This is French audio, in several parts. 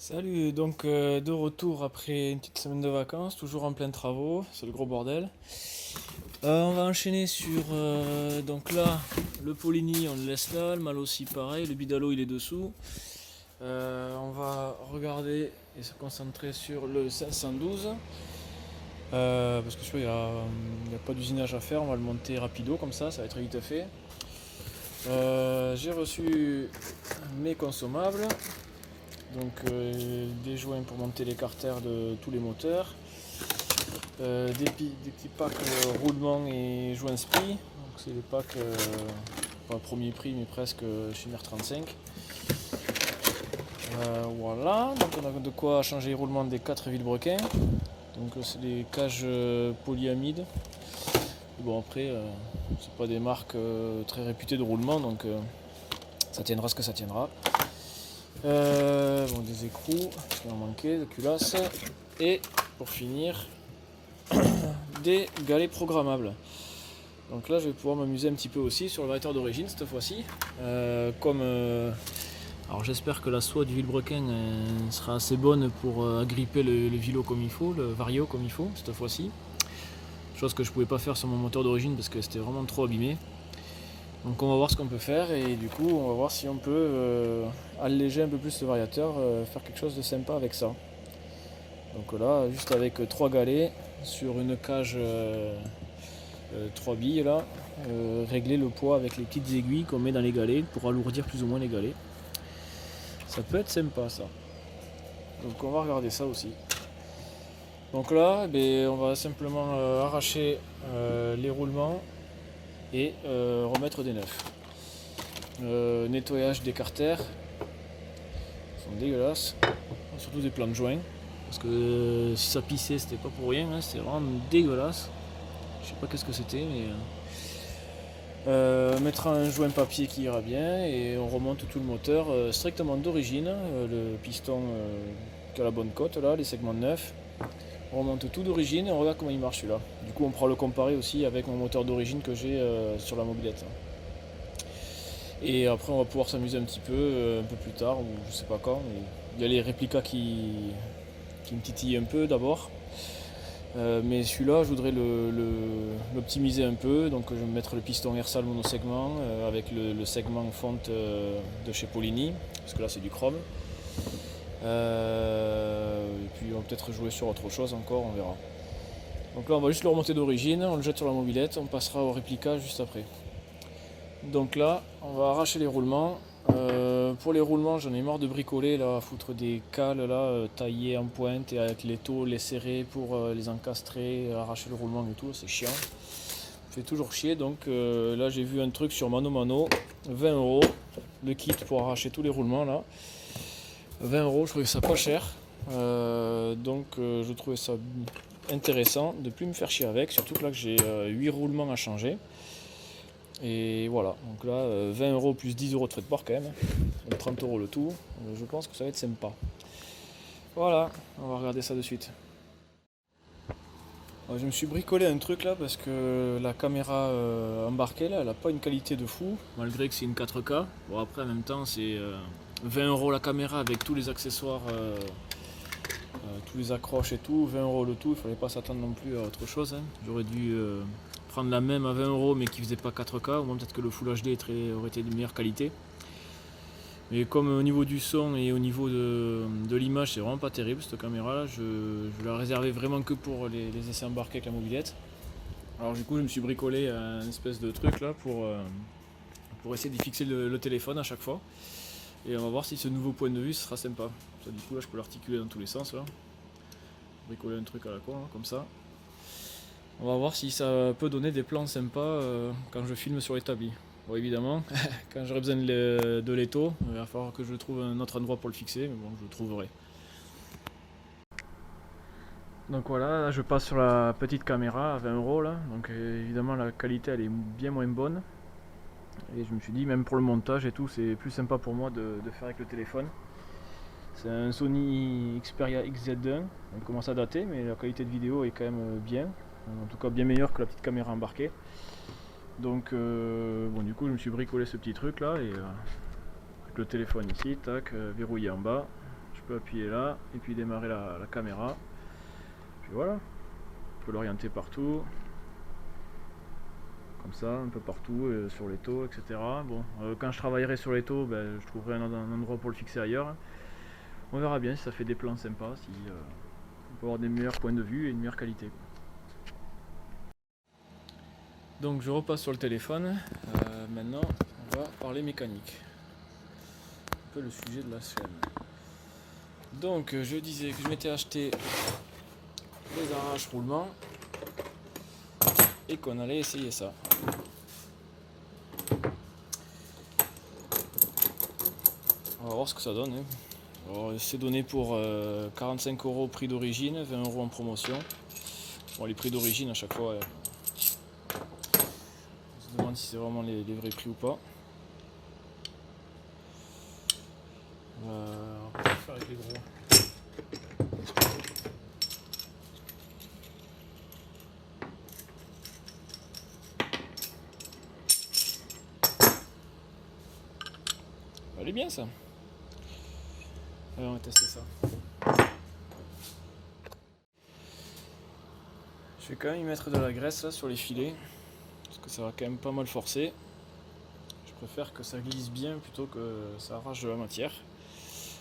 Salut, donc de retour après une petite semaine de vacances, toujours en plein travaux, c'est le gros bordel. On va enchaîner sur donc là le Poligny on le laisse là, le Mal aussi pareil, le Bidalo il est dessous. On va regarder et se concentrer sur le 512 parce que il n'y a pas d'usinage à faire, on va le monter rapido comme ça va être très vite fait. J'ai reçu mes consommables. Donc des joints pour monter les carters de tous les moteurs, des petits packs roulement et joints SPI. Donc c'est les packs pas premier prix mais presque chez NR35. Voilà, donc on a de quoi changer les roulements des 4 vilebrequins. Donc c'est des cages polyamides. Bon après c'est pas des marques très réputées de roulement donc ça tiendra ce que ça tiendra. Des écrous, il en manquait, de culasses. Et pour finir, des galets programmables. Donc là, je vais pouvoir m'amuser un petit peu aussi sur le variateur d'origine cette fois-ci. Alors j'espère que la soie du vilebrequin sera assez bonne pour agripper le vilo comme il faut, le vario comme il faut cette fois-ci. Chose que je pouvais pas faire sur mon moteur d'origine parce que c'était vraiment trop abîmé. Donc on va voir ce qu'on peut faire et du coup on va voir si on peut alléger un peu plus le variateur, faire quelque chose de sympa avec ça. Donc là, juste avec 3 galets sur une cage 3 billes là, régler le poids avec les petites aiguilles qu'on met dans les galets pour alourdir plus ou moins les galets. Ça peut être sympa ça. Donc on va regarder ça aussi. Donc là, on va simplement arracher les roulements et remettre des neufs. Nettoyage des carters, ils sont dégueulasses, surtout des plans de joints, parce que si ça pissait c'était pas pour rien, hein, c'était vraiment dégueulasse. Je sais pas qu'est-ce que c'était, mais mettre un joint papier qui ira bien et on remonte tout le moteur strictement d'origine, le piston qui a la bonne cote là, les segments neufs. On remonte tout d'origine et on regarde comment il marche celui-là. Du coup on pourra le comparer aussi avec mon moteur d'origine que j'ai sur la mobilette. Et après on va pouvoir s'amuser un petit peu, un peu plus tard, ou je sais pas quand. Il y a les réplicas qui me titillent un peu d'abord. Mais celui-là je voudrais l'optimiser un peu, donc je vais mettre le piston Ersal monosegment avec le segment fonte de chez Poligny, parce que là c'est du chrome. Et puis on va peut-être jouer sur autre chose encore, on verra. Donc là on va juste le remonter d'origine, on le jette sur la mobilette, on passera au réplica juste après. Donc là on va arracher les roulements. Pour les roulements j'en ai marre de bricoler là, à foutre des cales là, taillées en pointe et avec les taux les serrer pour les encastrer, arracher le roulement et tout, c'est chiant. Ça fait toujours chier, donc là j'ai vu un truc sur Mano Mano, 20€, le kit pour arracher tous les roulements là. 20€, je trouvais ça pas cher, donc je trouvais ça intéressant de plus me faire chier avec, surtout que là j'ai 8 roulements à changer. Et voilà, donc là 20€ plus 10€ de frais de port quand même, donc 30€ le tout, je pense que ça va être sympa. Voilà, on va regarder ça de suite. Je me suis bricolé un truc là parce que la caméra embarquée là, elle a pas une qualité de fou, malgré que c'est une 4K. Bon après en même temps c'est 20€ la caméra avec tous les accessoires, tous les accroches et tout, 20€ le tout, il fallait pas s'attendre non plus à autre chose, hein. J'aurais dû prendre la même à 20€ mais qui faisait pas 4K, au moins peut-être que le Full HD aurait été de meilleure qualité. Mais comme au niveau du son et au niveau de l'image c'est vraiment pas terrible cette caméra là, je la réservais vraiment que pour les essais embarqués avec la mobilette. Alors du coup je me suis bricolé un espèce de truc là pour essayer d'y fixer le téléphone à chaque fois. Et on va voir si ce nouveau point de vue sera sympa. Ça, du coup là je peux l'articuler dans tous les sens là. Bricoler un truc à la con là, comme ça. On va voir si ça peut donner des plans sympas quand je filme sur l'établi. Bon évidemment, quand j'aurai besoin de l'étau, il va falloir que je trouve un autre endroit pour le fixer, mais bon je le trouverai. Donc voilà, là je passe sur la petite caméra à 20€ là, donc évidemment la qualité elle est bien moins bonne. Et je me suis dit même pour le montage et tout c'est plus sympa pour moi de faire avec le téléphone. C'est un Sony Xperia XZ1, on commence à dater mais la qualité de vidéo est quand même bien, en tout cas bien meilleure que la petite caméra embarquée. Donc bon du coup je me suis bricolé ce petit truc là et avec le téléphone ici, tac, verrouillé en bas, je peux appuyer là et puis démarrer la caméra. Puis voilà, je peux l'orienter partout. Comme ça, un peu partout, sur les taux, etc. Bon, quand je travaillerai sur les taux, je trouverai un endroit pour le fixer ailleurs. On verra bien si ça fait des plans sympas, si on peut avoir des meilleurs points de vue et une meilleure qualité. Donc je repasse sur le téléphone. Maintenant, on va parler mécanique. Un peu le sujet de la chaîne. Donc je disais que je m'étais acheté des arraches roulement et qu'on allait essayer ça. On va voir ce que ça donne. Alors, c'est donné pour 45 € prix d'origine, 20 € en promotion. Bon, les prix d'origine à chaque fois, on se demande si c'est vraiment les vrais prix ou pas. On va faire avec les gros. Elle est bien ça. Allez, on va tester ça. Je vais quand même y mettre de la graisse là sur les filets, parce que ça va quand même pas mal forcer. Je préfère que ça glisse bien plutôt que ça arrache de la matière.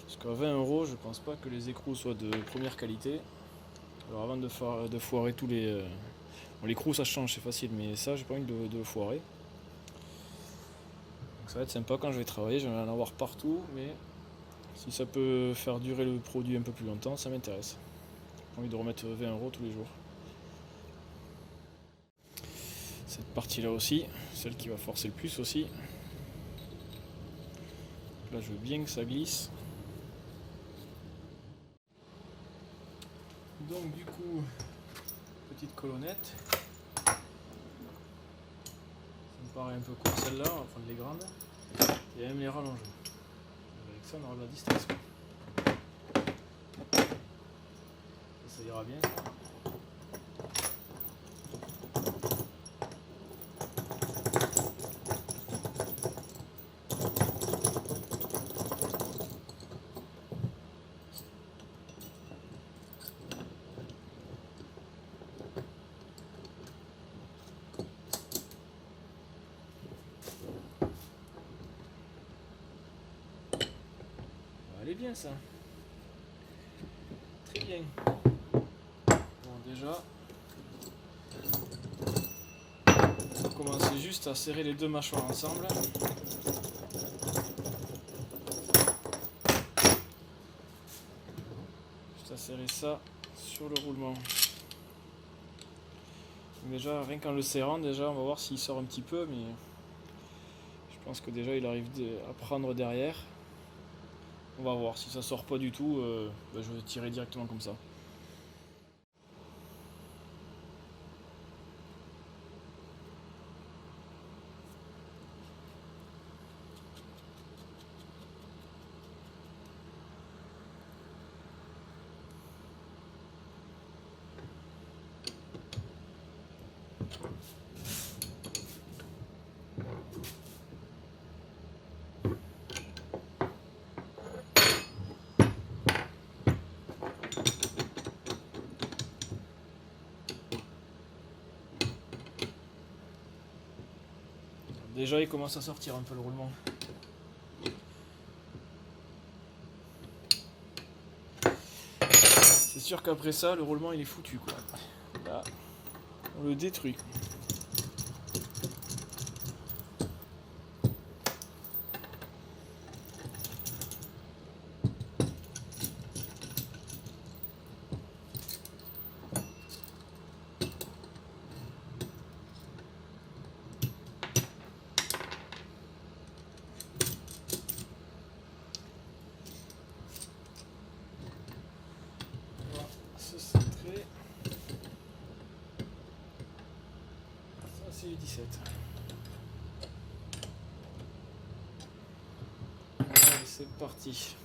Parce qu'à 20 €, je pense pas que les écrous soient de première qualité. Alors avant de foirer tous les... Bon, l'écrou ça change, c'est facile, mais ça j'ai pas envie de le foirer. Donc ça va être sympa quand je vais travailler, je vais en avoir partout, mais si ça peut faire durer le produit un peu plus longtemps, ça m'intéresse. J'ai pas envie de remettre 20 € tous les jours. Cette partie là aussi, celle qui va forcer le plus aussi. Là je veux bien que ça glisse. Donc du coup, petite colonnette. Ça me paraît un peu court celle-là, on va prendre les grandes. Et même les rallonger. Avec ça on aura de la distance. Ça ira bien. Elle est bien ça. Très bien. Bon déjà, on va commencer juste à serrer les deux mâchoires ensemble. Juste à serrer ça sur le roulement. Donc déjà, rien qu'en le serrant, déjà on va voir s'il sort un petit peu, mais je pense que déjà il arrive à prendre derrière. On va voir, si ça sort pas du tout, je vais tirer directement comme ça. Déjà il commence à sortir un peu le roulement. C'est sûr qu'après ça, le roulement il est foutu quoi. Là, on le détruit. C'est les 17. Allez, c'est parti.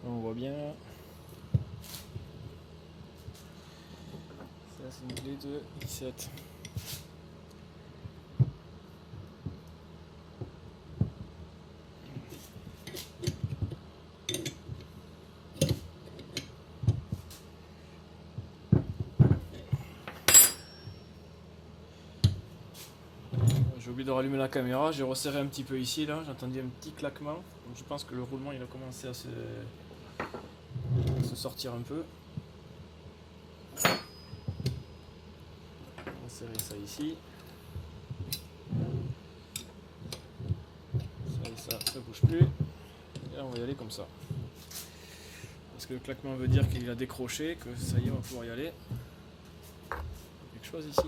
On voit bien. Ça c'est une clé de 17. oublié de rallumer la caméra, j'ai resserré un petit peu ici là, j'ai entendu un petit claquement. Donc je pense que le roulement il a commencé à se sortir un peu. On va serrer ça ici. Ça bouge plus. Et là on va y aller comme ça. Parce que le claquement veut dire qu'il a décroché, que ça y est on va pouvoir y aller. Quelque chose ici.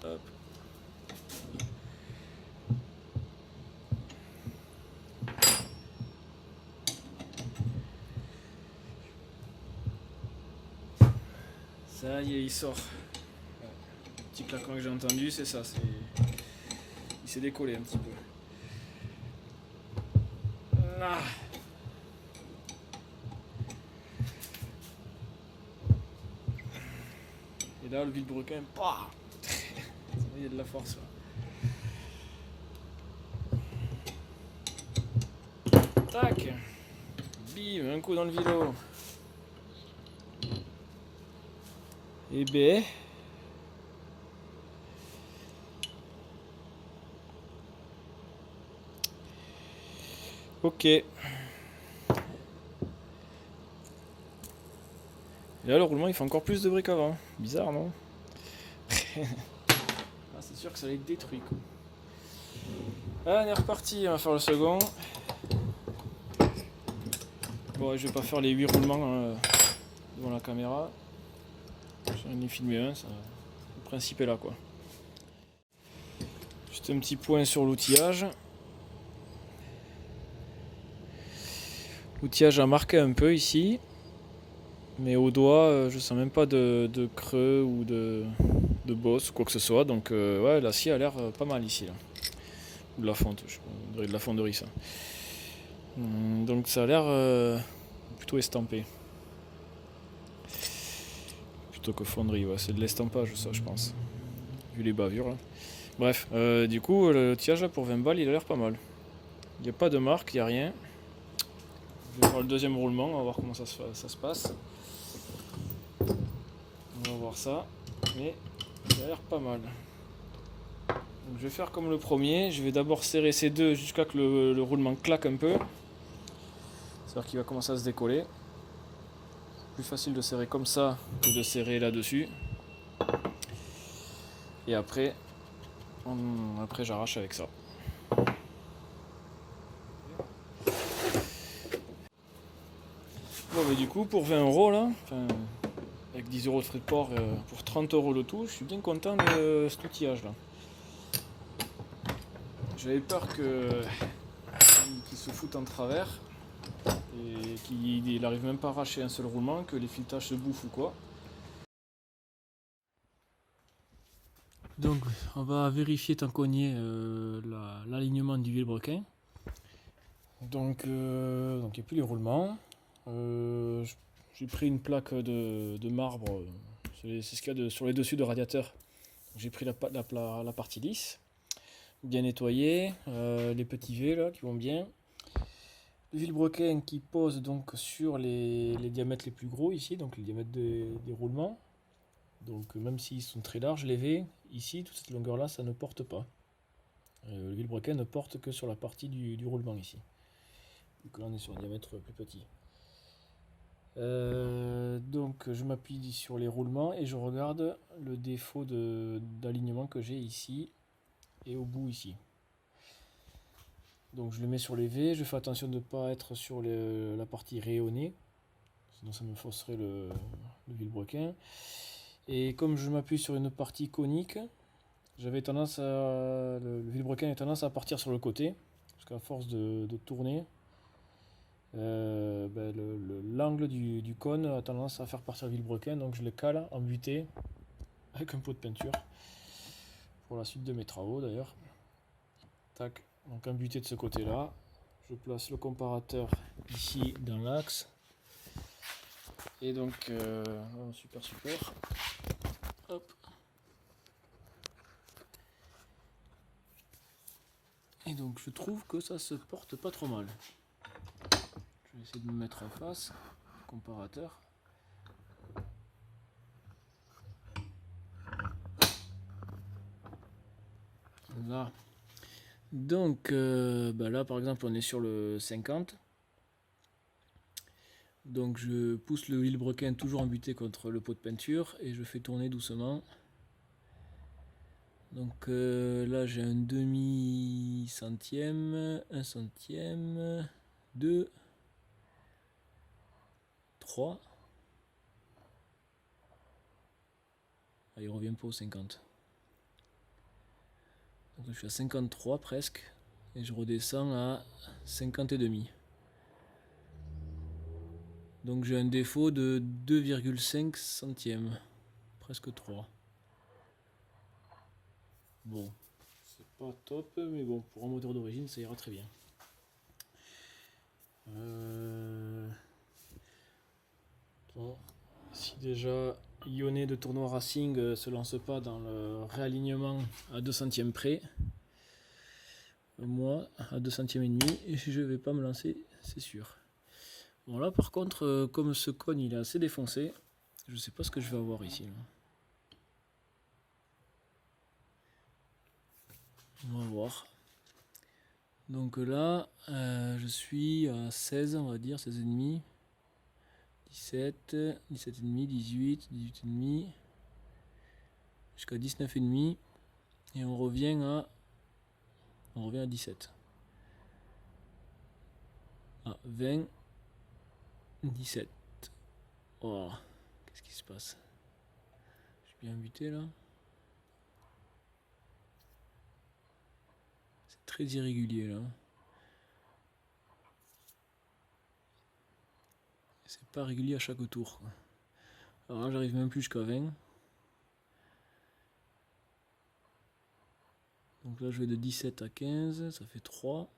Hop. Ça y est, il sort. Le petit claquement que j'ai entendu, c'est ça. Il s'est décollé un petit peu. Ah. Et là, le vilebrequin, bah il y a de la force là. Tac. Bim, un coup dans le vilo. Et B. Ok. Et là, le roulement il fait encore plus de bruit qu'avant. Bizarre, non? Ah, c'est sûr que ça va être détruit quoi. Ah, on est reparti, on va faire le second. Bon, je vais pas faire les 8 roulements devant la caméra. J'en ai filmé un, ça, le principe est là quoi. Juste un petit point sur l'outillage. L'outillage a marqué un peu ici. Mais au doigt, je sens même pas de creux ou de bosse ou quoi que ce soit. Donc ouais, l'acier a l'air pas mal ici là. Ou de la fonte, on dirait de la fonderie ça. Donc ça a l'air plutôt estampé. Plutôt que fonderie, ouais, c'est de l'estampage ça je pense. Vu les bavures là. Bref, du coup le tirage là pour 20 balles il a l'air pas mal. Il n'y a pas de marque, il n'y a rien. Je vais voir le deuxième roulement, on va voir comment ça se passe. On va voir ça, mais ça a l'air pas mal. Donc je vais faire comme le premier, je vais d'abord serrer ces deux jusqu'à que le roulement claque un peu. C'est-à-dire qu'il va commencer à se décoller. Plus facile de serrer comme ça que de serrer là-dessus. Et après j'arrache avec ça. Bon mais du coup pour 20 € là, avec 10 € de frais de port pour 30 € le tout, je suis bien content de cet outillage là. J'avais peur qu'il se foute en travers et qu'il n'arrive même pas à arracher un seul roulement, que les filetages se bouffent ou quoi. Donc on va vérifier tant qu'on y est l'alignement du vilebrequin. Donc il n'y a plus les roulements. J'ai pris une plaque de marbre, c'est ce qu'il y a sur les dessus de radiateur. J'ai pris la partie lisse, bien nettoyée, les petits V là qui vont bien. Le vilebrequin qui pose donc sur les diamètres les plus gros ici, donc les diamètres des roulements. Donc même s'ils sont très larges, les V, ici, toute cette longueur là, ça ne porte pas. Le vilebrequin ne porte que sur la partie du roulement ici. Donc là on est sur un diamètre plus petit. Donc je m'appuie sur les roulements et je regarde le défaut d'alignement que j'ai ici et au bout ici. Donc je le mets sur les V, je fais attention de ne pas être sur la partie rayonnée, sinon ça me fausserait le vilebrequin. Et comme je m'appuie sur une partie conique, le vilebrequin a tendance à partir sur le côté, parce qu'à force de tourner, l'angle du cône a tendance à faire partir le vilebrequin, donc je le cale en butée avec un pot de peinture pour la suite de mes travaux d'ailleurs. Tac, donc un butée de ce côté là, je place le comparateur ici dans l'axe et donc super, hop. Et donc je trouve que ça se porte pas trop mal. Je vais essayer de me mettre en face, comparateur. Là. Donc là par exemple on est sur le 50. Donc je pousse le vilebrequin toujours embuté contre le pot de peinture et je fais tourner doucement. Donc là j'ai un demi centième, un centième, 2, 3. Ah, il revient pas au 50. Donc je suis à 53 presque et je redescends à 50 et demi. Donc j'ai un défaut de 2,5 centièmes, presque 3. Bon, c'est pas top, mais bon, pour un moteur d'origine, ça ira très bien. Bon, si déjà Ionnet de tournoi Racing se lance pas dans le réalignement à 2 centièmes près, moi à 2 centièmes et demi, je vais pas me lancer, c'est sûr. Bon là par contre, comme ce cône il est assez défoncé, je sais pas ce que je vais avoir ici. Là. On va voir. Donc là, je suis à 16, on va dire, 16,5, 17, 17,5, 18, 18,5, jusqu'à 19,5, et on revient à 17. Ah, 20, 17. Oh, qu'est-ce qui se passe? Je suis bien buté là. C'est très irrégulier là. C'est pas régulier à chaque tour, quoi. Alors là, j'arrive même plus jusqu'à 20. Donc là, je vais de 17 à 15, ça fait 3.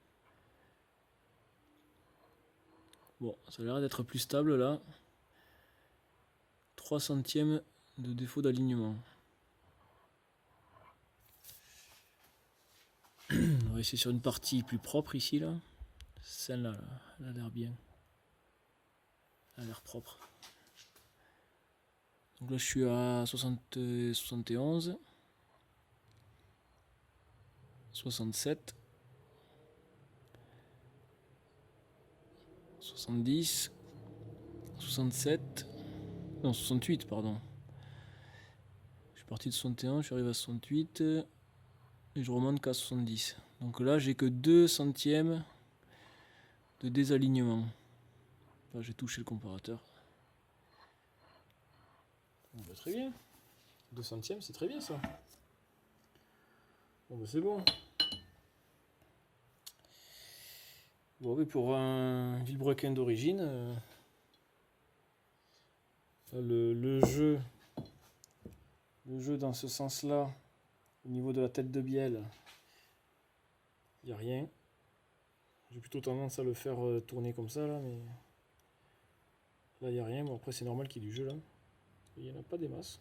Bon, ça a l'air d'être plus stable là. 3 centièmes de défaut d'alignement. On va essayer sur une partie plus propre ici là. Celle-là, elle a l'air bien. Elle a l'air propre. Donc là je suis à 71, 67, 70, 67, non 68 pardon. Je suis parti de 61, je suis arrivé à 68 et je remonte qu'à 70. Donc là j'ai que 2 centièmes de désalignement. Enfin, j'ai touché le comparateur. Bon, bah, très bien. 2 centièmes, c'est très bien ça. Bon, bah, c'est bon. Bon, oui, pour un vilebrequin d'origine, le jeu dans ce sens-là, au niveau de la tête de bielle, il n'y a rien. J'ai plutôt tendance à le faire tourner comme ça, là, mais là, il n'y a rien. Bon, après, c'est normal qu'il y ait du jeu, là. Il n'y en a pas des masses.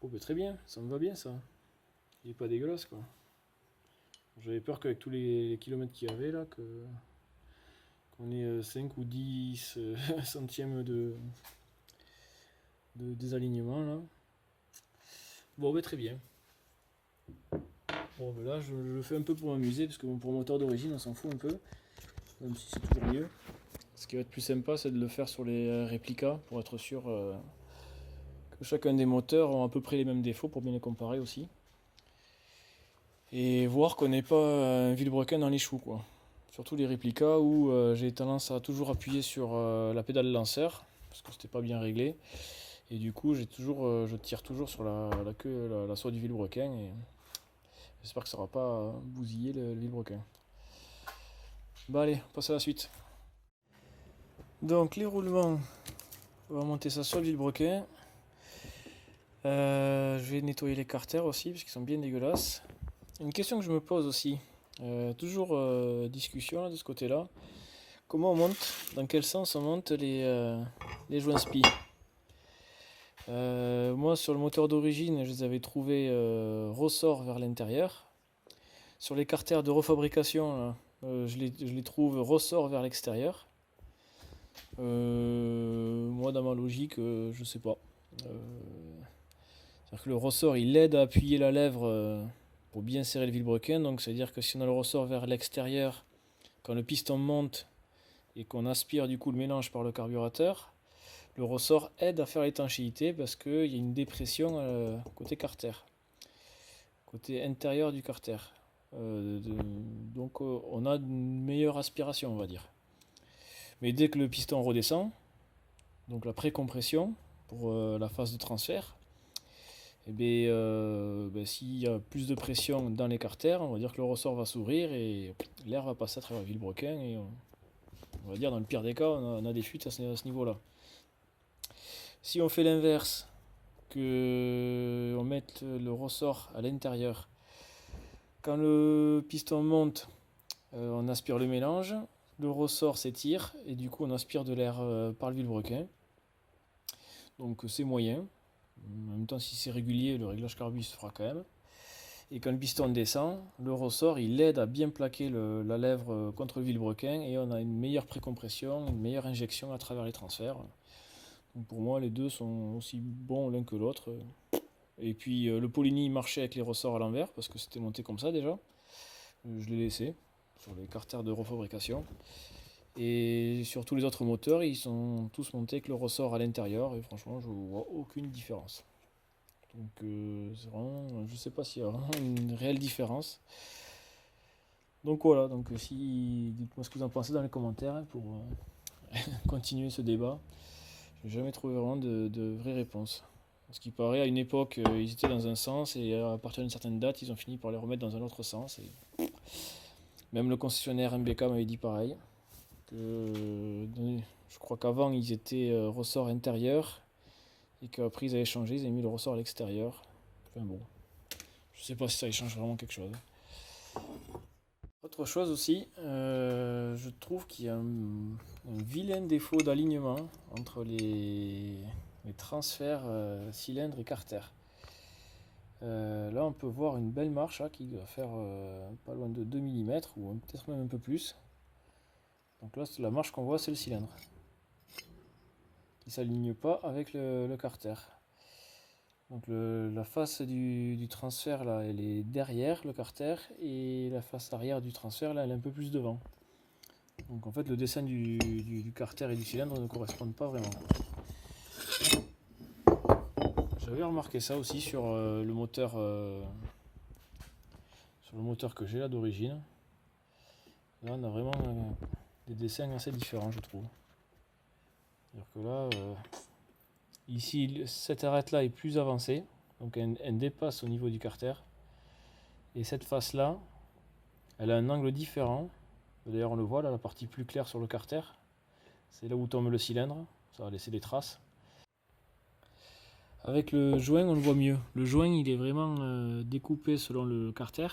Oh, bah, très bien, ça me va bien, ça. Il n'est pas dégueulasse, quoi. J'avais peur qu'avec tous les kilomètres qu'il y avait, là, qu'on ait 5 ou 10 centièmes de désalignement, là. Bon, bah, très bien. Bon, ben là, je le fais un peu pour m'amuser, parce que bon, pour moteur d'origine, on s'en fout un peu, même si c'est toujours mieux. Ce qui va être plus sympa, c'est de le faire sur les réplicas, pour être sûr que chacun des moteurs ont à peu près les mêmes défauts, pour bien les comparer aussi. Et voir qu'on n'est pas un vilebrequin dans les choux, quoi. Surtout les réplicas où j'ai tendance à toujours appuyer sur la pédale lanceur, parce que c'était pas bien réglé. Et du coup, je tire toujours sur la queue, la soie du vilebrequin. Et j'espère que ça ne va pas bousiller le vilebrequin. Bah allez, on passe à la suite. Donc les roulements, on va monter ça sur le vilebrequin. Je vais nettoyer les carters aussi parce qu'ils sont bien dégueulasses. Une question que je me pose aussi, toujours discussion là, de ce côté-là. Comment on monte, dans quel sens on monte les joints spi? Moi sur le moteur d'origine, je les avais trouvés ressort vers l'intérieur. Sur les carters de refabrication, là, je les trouve ressort vers l'extérieur. Moi dans ma logique, je sais pas. C'est-à-dire que le ressort il aide à appuyer la lèvre pour bien serrer le vilebrequin. Donc ça veut dire que si on a le ressort vers l'extérieur, quand le piston monte et qu'on aspire du coup le mélange par le carburateur, le ressort aide à faire l'étanchéité parce qu'il y a une dépression côté carter, côté intérieur du carter. Donc on a une meilleure aspiration, on va dire. Mais dès que le piston redescend, donc la précompression pour la phase de transfert, et s'il y a plus de pression dans les carters, on va dire que le ressort va s'ouvrir et l'air va passer à travers le vilebrequin et on va dire dans le pire des cas on a des fuites à ce niveau-là. Si on fait l'inverse, que on mette le ressort à l'intérieur, quand le piston monte, on aspire le mélange, le ressort s'étire et du coup on aspire de l'air par le vilebrequin. Donc c'est moyen. En même temps, si c'est régulier, le réglage carbu se fera quand même. Et quand le piston descend, le ressort il aide à bien plaquer la lèvre contre le vilebrequin et on a une meilleure précompression, une meilleure injection à travers les transferts. Donc pour moi, les deux sont aussi bons l'un que l'autre. Et puis le Polini marchait avec les ressorts à l'envers parce que c'était monté comme ça déjà. Je l'ai laissé sur les carters de refabrication. Et sur tous les autres moteurs, ils sont tous montés avec le ressort à l'intérieur et franchement, je vois aucune différence. Donc c'est vraiment, je sais pas s'il y a vraiment une réelle différence. Donc voilà, donc dites-moi ce que vous en pensez dans les commentaires hein, pour continuer ce débat. Je n'ai jamais trouvé vraiment de vraies réponses. Ce qui paraît, à une époque, ils étaient dans un sens et à partir d'une certaine date, ils ont fini par les remettre dans un autre sens. Et même le concessionnaire MBK m'avait dit pareil. Je crois qu'avant, ils étaient ressort intérieur et qu'après, ils avaient changé, ils avaient mis le ressort à l'extérieur. Enfin bon, je sais pas si ça change vraiment quelque chose. Autre chose aussi, je trouve qu'il y a un vilain défaut d'alignement entre les transferts cylindres et carter. Là on peut voir une belle marche hein, qui doit faire pas loin de 2 mm ou peut-être même un peu plus. Donc là la marche qu'on voit c'est le cylindre qui ne s'aligne pas avec le carter. Donc la face du transfert là elle est derrière le carter et la face arrière du transfert là elle est un peu plus devant. Donc en fait le dessin du carter et du cylindre ne correspondent pas vraiment. J'avais remarqué ça aussi sur le moteur que j'ai là d'origine. Là on a vraiment des dessins assez différents je trouve. C'est-à-dire que là ici cette arête là est plus avancée, donc elle dépasse au niveau du carter. Et cette face là, elle a un angle différent. D'ailleurs on le voit là, la partie plus claire sur le carter. C'est là où tombe le cylindre, ça va laisser des traces. Avec le joint, on le voit mieux. Le joint, il est vraiment découpé selon le carter.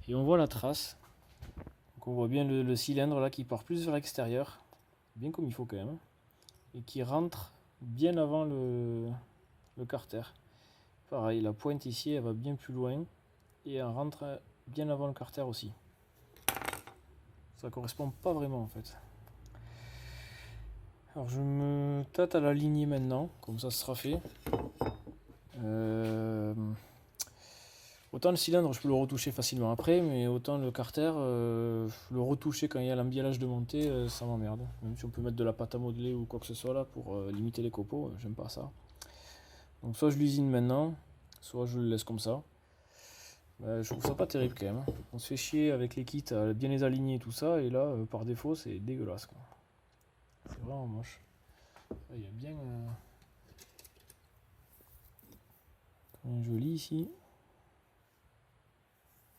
Et on voit la trace. Donc on voit bien le cylindre là qui part plus vers l'extérieur. Bien comme il faut quand même. Et qui rentre bien avant le carter. Pareil, la pointe ici, elle va bien plus loin. Et elle rentre bien avant le carter aussi. Ça correspond pas vraiment en fait. Alors je me tâte à l'aligner maintenant, comme ça sera fait. Autant le cylindre je peux le retoucher facilement après, mais autant le carter, le retoucher quand il y a l'embiellage de montée, ça m'emmerde. Même si on peut mettre de la pâte à modeler ou quoi que ce soit là pour limiter les copeaux, j'aime pas ça. Donc soit je l'usine maintenant, soit je le laisse comme ça. Je trouve ça pas terrible quand même. On se fait chier avec les kits à bien les aligner et tout ça, et là par défaut c'est dégueulasse quoi. C'est vraiment moche. Là, il y a bien un joli ici.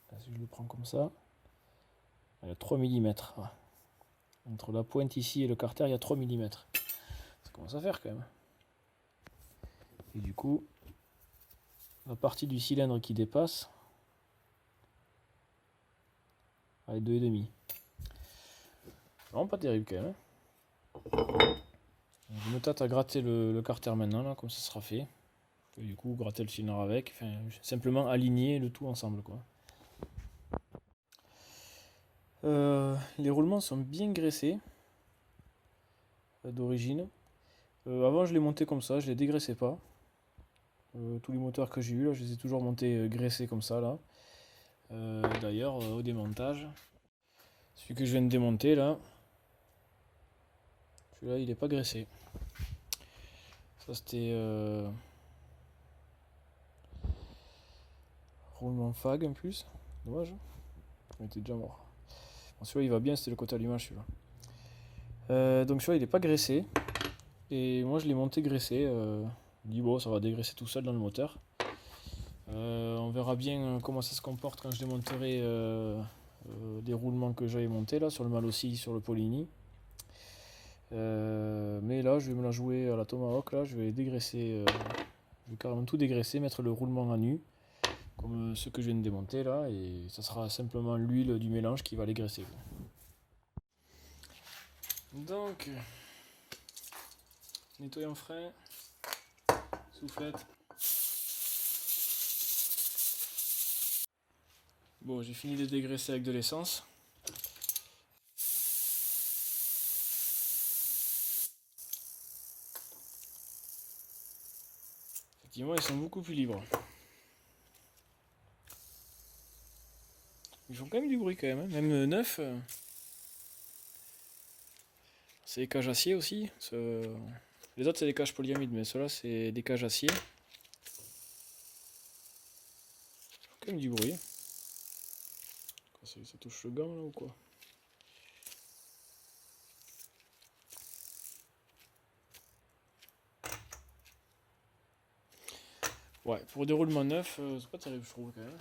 Là, si je le prends comme ça, il y a 3 mm. Entre la pointe ici et le carter, il y a 3 mm. Ça commence à faire quand même. Et du coup, la partie du cylindre qui dépasse, elle est 2,5. Vraiment pas terrible quand même. Je me tâte à gratter le carter maintenant, là, comme ça sera fait. Et du coup, gratter le cylindre avec, enfin, simplement aligner le tout ensemble, quoi. Les roulements sont bien graissés d'origine. Avant, je les montais comme ça, je les dégraissais pas. Tous les moteurs que j'ai eu là, je les ai toujours montés graissés comme ça là. D'ailleurs, au démontage, celui que je viens de démonter là, celui-là il n'est pas graissé. Ça c'était roulement fag en plus, dommage. Il était déjà mort. Bon, celui-là il va bien, c'était le côté allumage celui-là. Donc celui-là il n'est pas graissé. Et moi je l'ai monté graissé. Je dis bon ça va dégraisser tout seul dans le moteur. On verra bien comment ça se comporte quand je démonterai des roulements que j'avais montés là sur le Malossi, sur le Polini. Mais là je vais me la jouer à la Tomahawk, là je vais dégraisser, je vais carrément tout dégraisser, mettre le roulement à nu, comme ce que je viens de démonter là, et ça sera simplement l'huile du mélange qui va les graisser. Donc, nettoyant frein, soufflette. Bon, j'ai fini de dégraisser avec de l'essence. Effectivement, ils sont beaucoup plus libres. Ils font quand même du bruit quand même, hein. Même neuf. C'est des cages acier aussi. Les autres c'est des cages polyamides, mais ceux-là c'est des cages acier. Ils font quand même du bruit. Ça touche le gant là ou quoi? Ouais, pour des roulements neufs, c'est pas terrible je trouve quand même.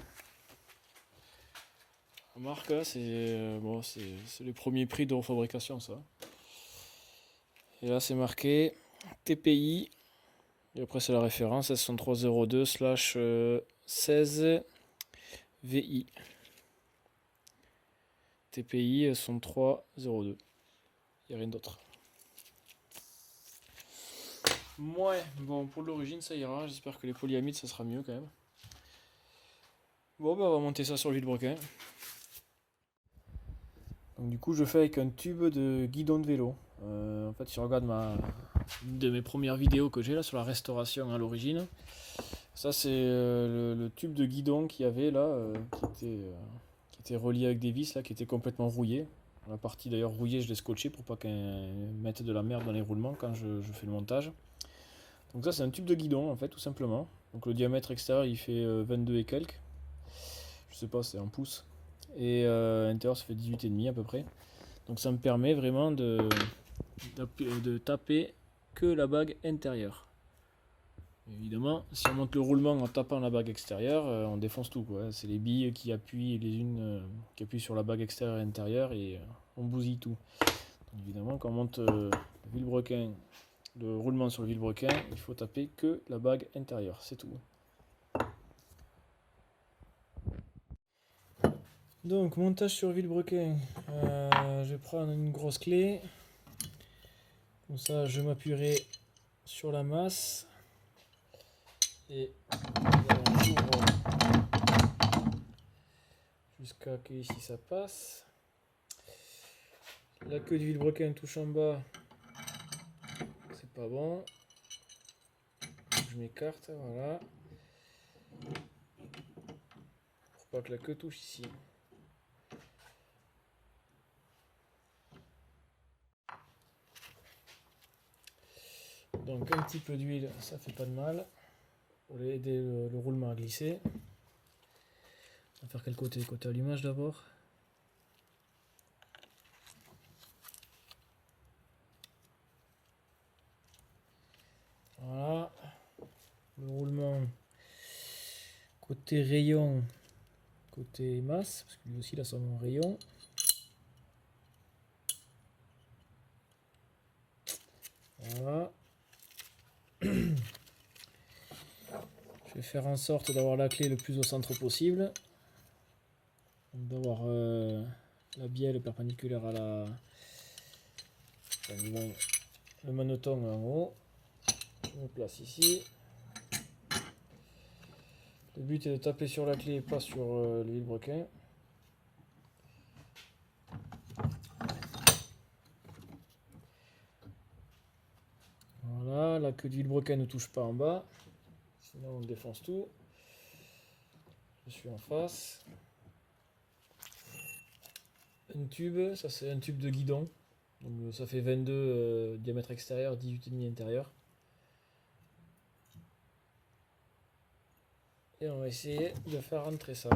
La marque là c'est bon, c'est le premier prix de refabrication ça. Et là c'est marqué TPI. Et après c'est la référence S6302/16 VI. TPI S6302. Il n'y a rien d'autre. Ouais, bon pour l'origine ça ira, j'espère que les polyamides ça sera mieux quand même. Bon bah on va monter ça sur le vilebrequin. Donc du coup je fais avec un tube de guidon de vélo. En fait si on regarde une de mes premières vidéos que j'ai là sur la restauration à l'origine, ça c'est le tube de guidon qu'il y avait là, qui était relié avec des vis là, qui était complètement rouillé. La partie d'ailleurs rouillée je l'ai scotché pour pas qu'elle mette de la merde dans les roulements quand je fais le montage. Donc ça c'est un tube de guidon en fait tout simplement. Donc le diamètre extérieur il fait 22 et quelques. Je sais pas, c'est un pouce. Et l'intérieur ça fait 18,5 à peu près. Donc ça me permet vraiment de taper que la bague intérieure. Évidemment, si on monte le roulement en tapant la bague extérieure, on défonce tout quoi. C'est les billes qui appuient les unes qui appuient sur la bague extérieure et intérieure et on bousille tout. Donc, évidemment, quand on monte le vilebrequin, le roulement sur le vilebrequin, il faut taper que la bague intérieure, c'est tout. Donc montage sur vilebrequin, je vais prendre une grosse clé, comme ça je m'appuierai sur la masse et j'ouvre jusqu'à que ici ça passe. La queue du vilebrequin touche en bas, c'est pas bon, je m'écarte, voilà, pour pas que la queue touche ici. Donc un petit peu d'huile, ça fait pas de mal pour aider le roulement à glisser. On va faire quel côté? Côté allumage d'abord. Voilà. Le roulement côté rayon, côté masse, parce que lui aussi il a son rayon. Voilà. Je vais faire en sorte d'avoir la clé le plus au centre possible. D'avoir la bielle perpendiculaire à le manoton en haut. Je me place ici. Le but est de taper sur la clé et pas sur le vilebrequin. Voilà, la queue du vilebrequin ne touche pas en bas. Sinon on défonce tout. Je suis en face. Un tube, ça c'est un tube de guidon. Donc ça fait 22 diamètre extérieur, 18,5 intérieur. Et on va essayer de faire rentrer ça.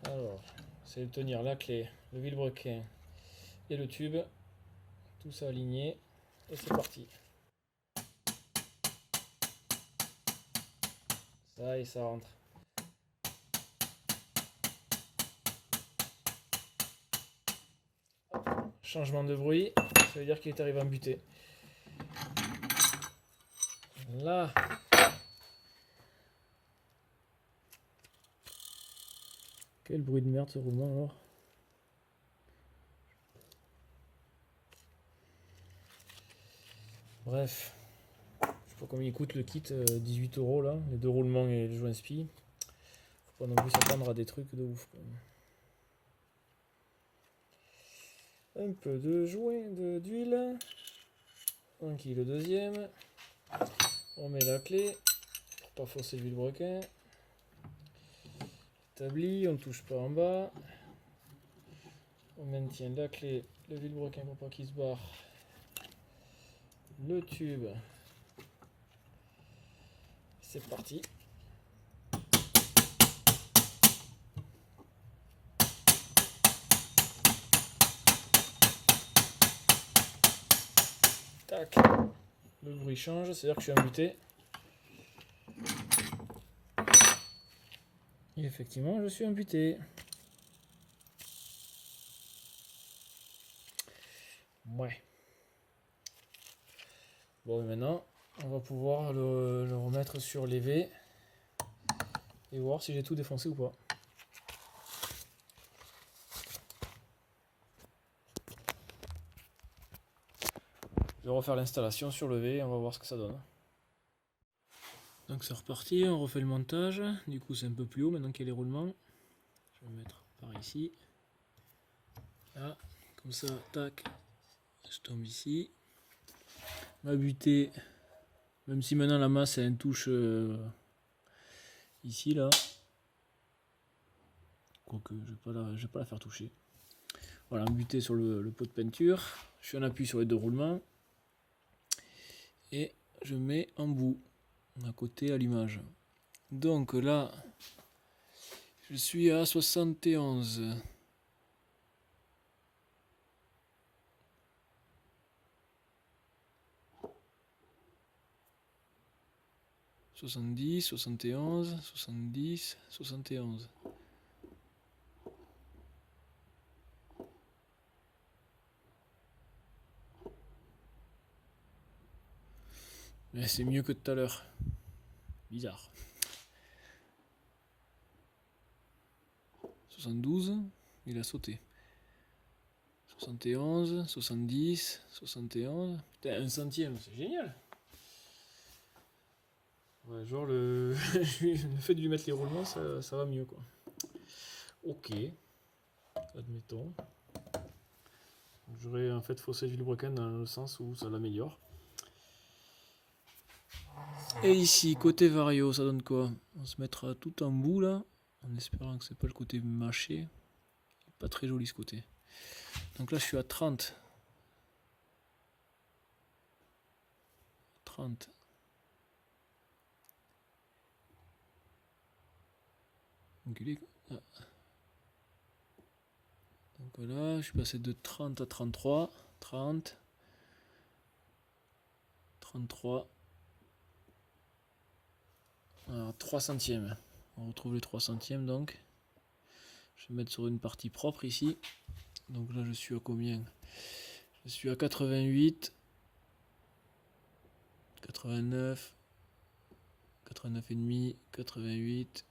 Alors, c'est de tenir la clé, le vilebrequin et le tube. Tout ça aligné. Et c'est parti. Ça et ça rentre. Changement de bruit, ça veut dire qu'il est arrivé en butée. Là. Quel bruit de merde ce roulement alors. Bref. Je sais pas combien il coûte le kit, 18 € là, les deux roulements et le joint spi. Faut pas non plus s'attendre à des trucs de ouf. Un peu de joint d'huile. Tranquille, le deuxième. On met la clé pour pas fausser le vilebrequin. Établi, on ne touche pas en bas. On maintient la clé, le vilebrequin pour pas qu'il se barre. Le tube. C'est parti. Tac. Le bruit change, c'est-à-dire que je suis imbuté. Et effectivement, je suis imbuté. Ouais. Bon, maintenant, on va pouvoir le remettre sur l'évé et voir si j'ai tout défoncé ou pas. Je vais refaire l'installation sur le V et on va voir ce que ça donne. Donc c'est reparti, on refait le montage. Du coup c'est un peu plus haut maintenant qu'il y a les roulements. Je vais mettre par ici. Là, comme ça, tac, je tombe ici. Ma butée, même si maintenant la masse a une touche ici là. Quoique je vais pas la faire toucher. Voilà, butée sur le pot de peinture. Je suis en appui sur les deux roulements. Et je mets en bout, à côté à l'image. Donc là, je suis à 71. 70, 71, 70, 71. Mais c'est mieux que tout à l'heure. Bizarre. 72, il a sauté. 71, 70, 71. Putain, 1 centième, c'est génial. Ouais, genre le fait de lui mettre les roulements, ça va mieux quoi. Ok, admettons. J'aurais en fait faussé le vilebrequin dans le sens où ça l'améliore. Et ici, côté vario, ça donne quoi? On se mettra tout en bout là, en espérant que c'est pas le côté mâché. Pas très joli ce côté. Donc là je suis à 30. 30. Donc là, je suis passé de 30 à 33. 30. 33. Alors 3 centièmes. On retrouve les 3 centièmes donc. Je vais mettre sur une partie propre ici. Donc là je suis à combien? Je suis à 88. 89. 89 et demi. 88.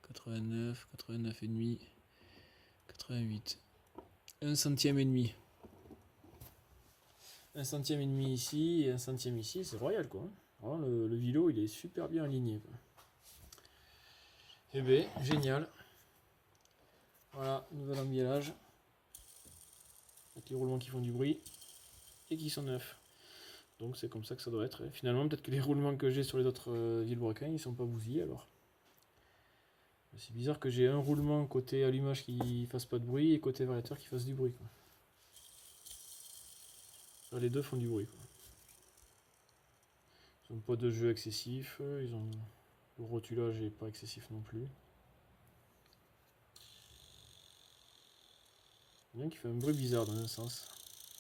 89. 89 et demi. 88. 1 centième et demi. 1 centième et demi ici et 1 centième ici, c'est royal quoi. Alors, le vilo il est super bien aligné quoi. Eh bien, génial. Voilà, nouvel embiellage. avec les roulements qui font du bruit et qui sont neufs. Donc c'est comme ça que ça doit être. Et finalement, peut-être que les roulements que j'ai sur les autres vilebrequins, ils sont pas bousillés alors. C'est bizarre que j'ai un roulement côté allumage qui fasse pas de bruit et côté variateur qui fasse du bruit, quoi. Là, les deux font du bruit, quoi. Ils n'ont pas de jeu excessif, ils ont... le rotulage est pas excessif non plus. Il y en a un qui fait un bruit bizarre dans un sens.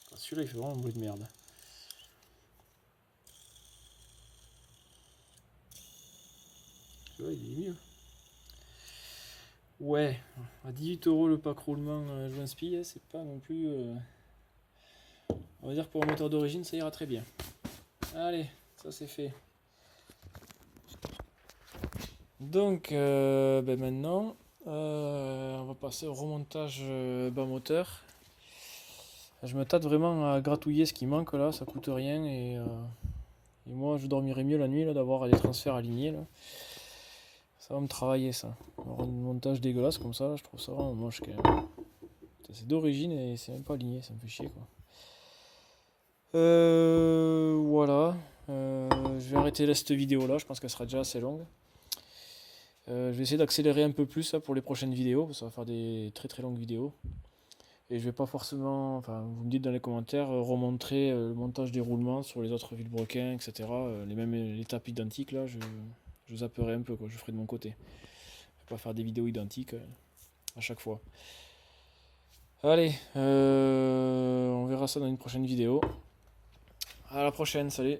Enfin, celui-là il fait vraiment un bruit de merde. Celui-là il est mieux. Ouais, à 18 € le pack roulement joint spi, c'est pas non plus... On va dire que pour un moteur d'origine ça ira très bien. Allez, ça c'est fait. Donc maintenant, on va passer au remontage bas moteur. Je me tâte vraiment à gratouiller ce qui manque là, ça coûte rien et moi je dormirai mieux la nuit là d'avoir des transferts alignés là. Ça va me travailler ça. Alors, un montage dégueulasse comme ça, je trouve ça vraiment moche quand même. C'est d'origine et c'est même pas aligné, ça me fait chier quoi. Voilà. Je vais arrêter là cette vidéo là, je pense qu'elle sera déjà assez longue. Je vais essayer d'accélérer un peu plus là, pour les prochaines vidéos, parce que ça va faire des très très longues vidéos. Et je vais pas forcément, enfin vous me dites dans les commentaires, remontrer le montage des roulements sur les autres vilebrequins, etc. Les étapes identiques là, je zapperai un peu quoi, je ferai de mon côté. Je vais pas faire des vidéos identiques à chaque fois. Allez, on verra ça dans une prochaine vidéo. À la prochaine, salut.